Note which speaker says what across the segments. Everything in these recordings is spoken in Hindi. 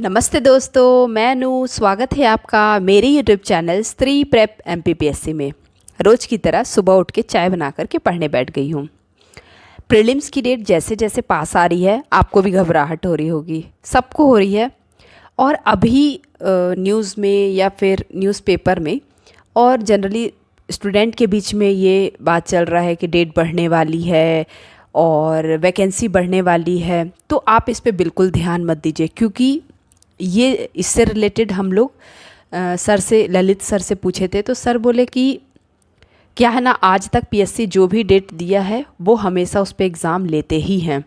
Speaker 1: नमस्ते दोस्तों, मैं नू। स्वागत है आपका मेरे यूट्यूब चैनल स्त्री प्रेप MPPSC में। रोज़ की तरह सुबह उठ के चाय बना करके पढ़ने बैठ गई हूँ। प्रीलिम्स की डेट जैसे जैसे पास आ रही है, आपको भी घबराहट हो रही होगी, सबको हो रही है। और अभी न्यूज़ में या फिर न्यूज़पेपर में और जनरली स्टूडेंट के बीच में ये बात चल रहा है कि डेट बढ़ने वाली है और वैकेंसी बढ़ने वाली है। तो आप इस पे बिल्कुल ध्यान मत दीजिए, क्योंकि ये इससे रिलेटेड हम लोग सर से, ललित सर से पूछे थे। तो सर बोले कि क्या है ना, आज तक PSC जो भी डेट दिया है वो हमेशा उस पर एग्ज़ाम लेते ही हैं।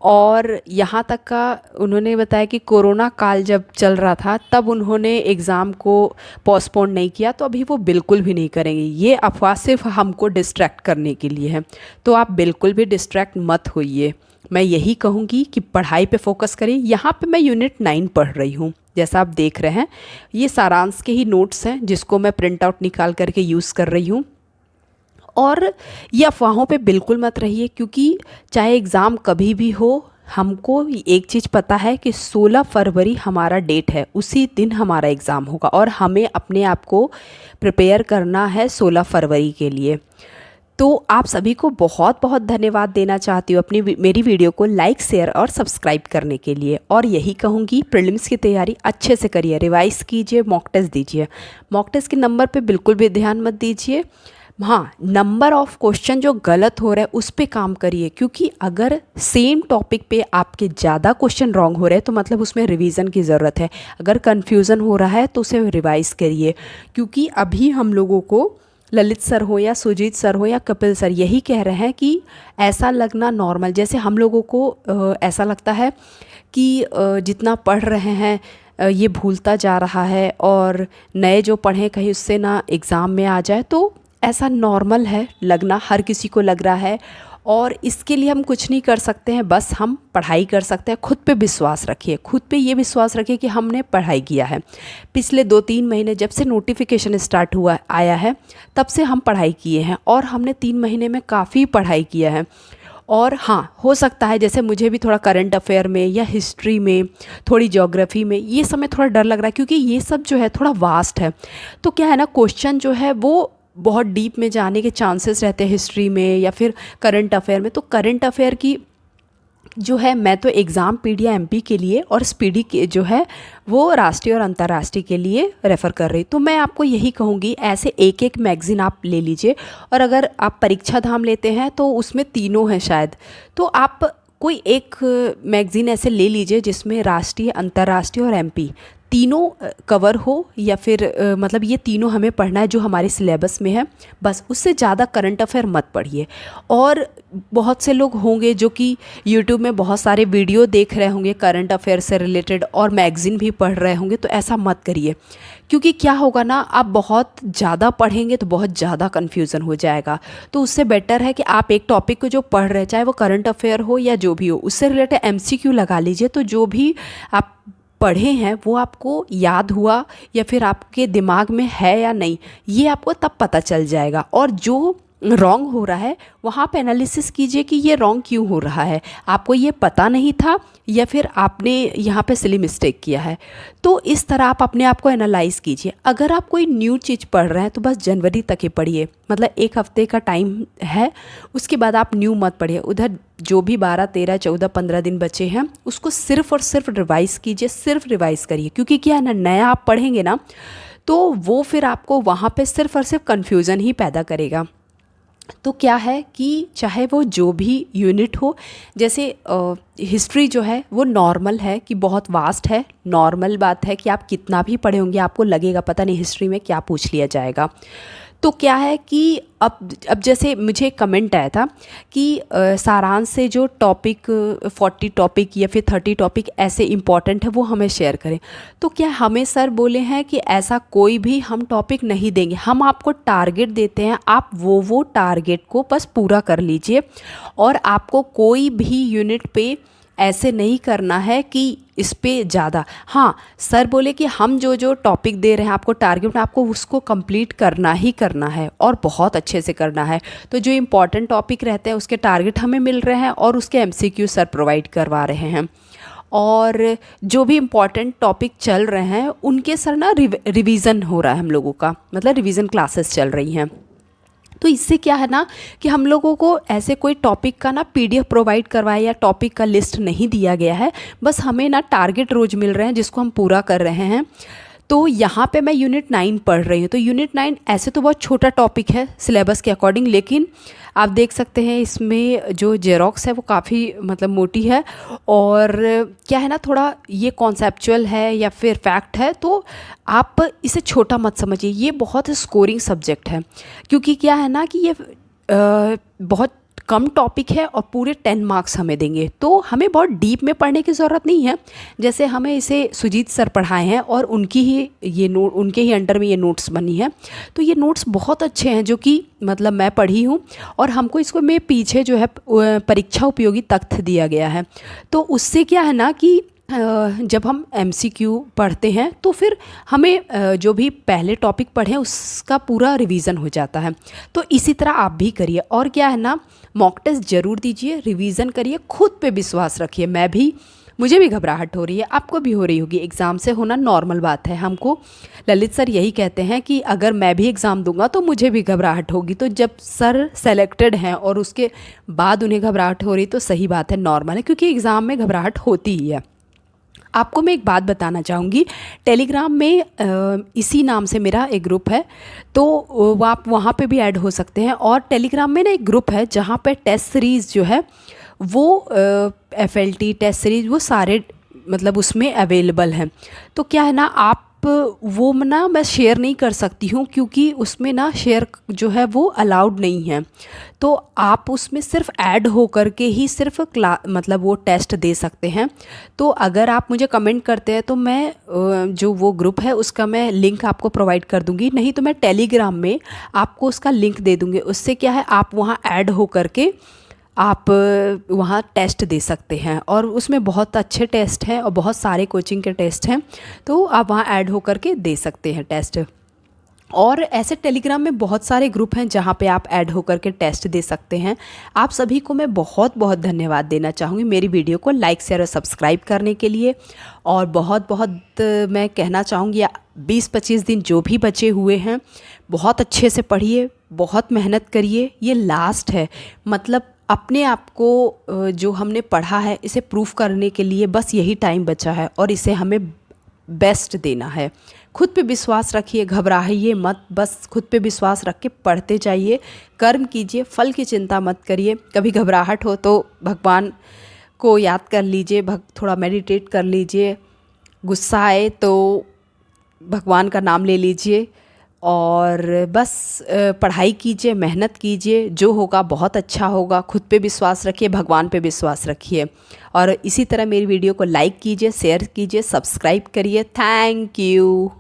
Speaker 1: और यहाँ तक का उन्होंने बताया कि कोरोना काल जब चल रहा था तब उन्होंने एग्ज़ाम को पोस्टपोन नहीं किया, तो अभी वो बिल्कुल भी नहीं करेंगे। ये अफवाह सिर्फ हमको डिस्ट्रैक्ट करने के लिए है, तो आप बिल्कुल भी डिस्ट्रैक्ट मत होइए। मैं यही कहूँगी कि पढ़ाई पे फोकस करें। यहाँ पे मैं यूनिट 9 पढ़ रही हूँ, जैसा आप देख रहे हैं। ये सारांश के ही नोट्स हैं जिसको मैं प्रिंट आउट निकाल करके यूज़ कर रही हूँ। और ये अफवाहों पे बिल्कुल मत रहिए, क्योंकि चाहे एग्ज़ाम कभी भी हो, हमको एक चीज़ पता है कि 16 फरवरी हमारा डेट है, उसी दिन हमारा एग्ज़ाम होगा और हमें अपने आप को प्रिपेयर करना है 16 फरवरी के लिए। तो आप सभी को बहुत बहुत धन्यवाद देना चाहती हूँ मेरी वीडियो को लाइक, शेयर और सब्सक्राइब करने के लिए। और यही कहूँगी, प्रीलिम्स की तैयारी अच्छे से करिए, रिवाइज़ कीजिए, मॉक टेस्ट दीजिए। मॉक टेस्ट के नंबर पे बिल्कुल भी ध्यान मत दीजिए। हाँ, नंबर ऑफ़ क्वेश्चन जो गलत हो रहा है उस पे काम करिए, क्योंकि अगर सेम टॉपिक पे आपके ज़्यादा क्वेश्चन रॉन्ग हो रहे हैं तो मतलब उसमें रिवीजन की ज़रूरत है। अगर कन्फ्यूज़न हो रहा है तो उसे रिवाइज़ करिए, क्योंकि अभी हम लोगों को ललित सर हो या सुजीत सर हो या कपिल सर यही कह रहे हैं कि ऐसा लगना नॉर्मल, जैसे हम लोगों को ऐसा लगता है कि जितना पढ़ रहे हैं ये भूलता जा रहा है, और नए जो पढ़ें कहीं उससे ना एग्ज़ाम में आ जाए। तो ऐसा नॉर्मल है लगना, हर किसी को लग रहा है। और इसके लिए हम कुछ नहीं कर सकते हैं, बस हम पढ़ाई कर सकते हैं। खुद पे विश्वास रखिए, खुद पे ये विश्वास रखिए कि हमने पढ़ाई किया है। पिछले 2-3 महीने जब से नोटिफिकेशन स्टार्ट हुआ आया है तब से हम पढ़ाई किए हैं, और हमने 3 महीने में काफ़ी पढ़ाई किया है। और हाँ, हो सकता है जैसे मुझे भी थोड़ा करंट अफेयर में या हिस्ट्री में, थोड़ी ज्योग्राफी में ये सब में थोड़ा डर लग रहा है, क्योंकि ये सब जो है थोड़ा वास्ट है। तो क्या है ना, क्वेश्चन जो है वो बहुत डीप में जाने के चांसेस रहते हैं हिस्ट्री में या फिर करंट अफेयर में। तो करंट अफेयर की जो है, मैं तो एग्ज़ाम पीडिया MP के लिए और स्पीडी के जो है वो राष्ट्रीय और अंतर्राष्ट्रीय के लिए रेफ़र कर रही। तो मैं आपको यही कहूँगी, ऐसे एक एक मैगज़ीन आप ले लीजिए। और अगर आप परीक्षा धाम लेते हैं तो उसमें तीनों हैं शायद, तो आप कोई एक मैगज़ीन ऐसे ले लीजिए जिसमें राष्ट्रीय, अंतर्राष्ट्रीय और MP तीनों कवर हो, या फिर मतलब ये तीनों हमें पढ़ना है जो हमारे सिलेबस में है। बस उससे ज़्यादा करंट अफेयर मत पढ़िए। और बहुत से लोग होंगे जो कि यूट्यूब में बहुत सारे वीडियो देख रहे होंगे करंट अफेयर से रिलेटेड और मैगज़ीन भी पढ़ रहे होंगे, तो ऐसा मत करिए। क्योंकि क्या होगा ना, आप बहुत ज़्यादा पढ़ेंगे तो बहुत ज़्यादा कन्फ्यूज़न हो जाएगा। तो उससे बेटर है कि आप एक टॉपिक को जो पढ़ रहे हैं, चाहे वो करंट अफेयर हो या जो भी हो, उससे रिलेटेड MCQ लगा लीजिए। तो जो भी आप पढ़े हैं वो आपको याद हुआ या फिर आपके दिमाग में है या नहीं, ये आपको तब पता चल जाएगा। और जो रॉन्ग हो रहा है वहाँ पे एनालिसिस कीजिए कि ये रॉन्ग क्यों हो रहा है, आपको ये पता नहीं था या फिर आपने यहाँ पे सिली मिस्टेक किया है। तो इस तरह आप अपने आप को एनालाइज़ कीजिए। अगर आप कोई न्यू चीज़ पढ़ रहे हैं तो बस जनवरी तक ही पढ़िए, मतलब 1 हफ्ते का टाइम है, उसके बाद आप न्यू मत पढ़िए। उधर जो भी 12, 13, 14, 15 दिन बचे हैं उसको सिर्फ़ और सिर्फ रिवाइज़ कीजिए, सिर्फ रिवाइज़ करिए। क्योंकि क्या है ना, नया आप पढ़ेंगे ना तो वो फिर आपको वहाँ पे सिर्फ और सिर्फ कन्फ्यूज़न ही पैदा करेगा। तो क्या है कि चाहे वो जो भी यूनिट हो, जैसे हिस्ट्री जो है वो नॉर्मल है कि बहुत वास्ट है। नॉर्मल बात है कि आप कितना भी पढ़े होंगे आपको लगेगा पता नहीं हिस्ट्री में क्या पूछ लिया जाएगा। तो क्या है कि अब जैसे मुझे एक कमेंट आया था कि सारांश से जो टॉपिक 40 टॉपिक या फिर 30 टॉपिक ऐसे इम्पॉर्टेंट है वो हमें शेयर करें। तो क्या हमें सर बोले हैं कि ऐसा कोई भी हम टॉपिक नहीं देंगे, हम आपको टारगेट देते हैं, आप वो टारगेट को बस पूरा कर लीजिए। और आपको कोई भी यूनिट पे ऐसे नहीं करना है कि इस पे ज़्यादा। हाँ, सर बोले कि हम जो जो टॉपिक दे रहे हैं आपको टारगेट, आपको उसको कंप्लीट करना ही करना है और बहुत अच्छे से करना है। तो जो इम्पॉर्टेंट टॉपिक रहते हैं उसके टारगेट हमें मिल रहे हैं और उसके MCQ सर प्रोवाइड करवा रहे हैं। और जो भी इम्पॉर्टेंट टॉपिक चल रहे हैं उनके सर ना रिवीज़न हो रहा है हम लोगों का, मतलब रिवीज़न क्लासेस चल रही हैं। तो इससे क्या है ना कि हम लोगों को ऐसे कोई टॉपिक का ना PDF प्रोवाइड करवाया या टॉपिक का लिस्ट नहीं दिया गया है, बस हमें ना टारगेट रोज़ मिल रहे हैं जिसको हम पूरा कर रहे हैं। तो यहाँ पे मैं यूनिट 9 पढ़ रही हूँ। तो यूनिट 9 ऐसे तो बहुत छोटा टॉपिक है सिलेबस के अकॉर्डिंग, लेकिन आप देख सकते हैं इसमें जो जेरोक्स है वो काफ़ी मतलब मोटी है, और क्या है ना थोड़ा ये कॉन्सेप्चुअल है या फिर फैक्ट है, तो आप इसे छोटा मत समझिए, ये बहुत स्कोरिंग सब्जेक्ट है। क्योंकि क्या है ना कि ये बहुत कम टॉपिक है और पूरे 10 मार्क्स हमें देंगे, तो हमें बहुत डीप में पढ़ने की ज़रूरत नहीं है। जैसे हमें इसे सुजीत सर पढ़ाए हैं और उनकी ही ये नोट, उनके ही अंडर में ये नोट्स बनी है, तो ये नोट्स बहुत अच्छे हैं जो कि मतलब मैं पढ़ी हूँ, और हमको इसको में पीछे जो है परीक्षा उपयोगी तथ्य दिया गया है। तो उससे क्या है ना कि जब हम MCQ पढ़ते हैं तो फिर हमें जो भी पहले टॉपिक पढ़े उसका पूरा रिवीजन हो जाता है। तो इसी तरह आप भी करिए, और क्या है ना मॉक टेस्ट ज़रूर दीजिए, रिवीजन करिए, खुद पे विश्वास रखिए। मुझे भी घबराहट हो रही है, आपको भी हो रही होगी, एग्ज़ाम से होना नॉर्मल बात है। हमको ललित सर यही कहते हैं कि अगर मैं भी एग्ज़ाम दूंगा तो मुझे भी घबराहट होगी। तो जब सर सेलेक्टेड हैं और उसके बाद उन्हें घबराहट हो रही तो सही बात है, नॉर्मल है, क्योंकि एग्ज़ाम में घबराहट होती ही है। आपको मैं एक बात बताना चाहूँगी, टेलीग्राम में इसी नाम से मेरा एक ग्रुप है, तो आप वहाँ पे भी ऐड हो सकते हैं। और टेलीग्राम में ना एक ग्रुप है जहाँ पे टेस्ट सीरीज़ जो है वो FLT टेस्ट सीरीज़ वो सारे मतलब उसमें अवेलेबल हैं। तो क्या है ना आप वो ना मैं शेयर नहीं कर सकती हूँ, क्योंकि उसमें ना शेयर जो है वो अलाउड नहीं है। तो आप उसमें सिर्फ ऐड हो करके ही सिर्फ मतलब वो टेस्ट दे सकते हैं। तो अगर आप मुझे कमेंट करते हैं तो मैं जो वो ग्रुप है उसका मैं लिंक आपको प्रोवाइड कर दूँगी, नहीं तो मैं टेलीग्राम में आपको उसका लिंक दे दूँगी। उससे क्या है आप वहाँ ऐड हो करके आप वहाँ टेस्ट दे सकते हैं, और उसमें बहुत अच्छे टेस्ट हैं और बहुत सारे कोचिंग के टेस्ट हैं, तो आप वहाँ ऐड हो करके दे सकते हैं टेस्ट। और ऐसे टेलीग्राम में बहुत सारे ग्रुप हैं जहाँ पे आप ऐड होकर के टेस्ट दे सकते हैं। आप सभी को मैं बहुत बहुत धन्यवाद देना चाहूँगी मेरी वीडियो को लाइक शेयर और सब्सक्राइब करने के लिए। और बहुत बहुत मैं कहना चाहूँगी 20-25 दिन जो भी बचे हुए हैं बहुत अच्छे से पढ़िए, बहुत मेहनत करिए, ये लास्ट है। मतलब अपने आप को जो हमने पढ़ा है इसे प्रूफ करने के लिए बस यही टाइम बचा है, और इसे हमें बेस्ट देना है। खुद पे विश्वास रखिए, घबराइए मत, बस खुद पे विश्वास रख के पढ़ते जाइए, कर्म कीजिए, फल की चिंता मत करिए। कभी घबराहट हो तो भगवान को याद कर लीजिए, थोड़ा मेडिटेट कर लीजिए, गुस्सा आए तो भगवान का नाम ले लीजिए, और बस पढ़ाई कीजिए, मेहनत कीजिए, जो होगा बहुत अच्छा होगा। खुद पे विश्वास रखिए, भगवान पे विश्वास रखिए, और इसी तरह मेरी वीडियो को लाइक कीजिए, शेयर कीजिए, सब्सक्राइब करिए। Thank you.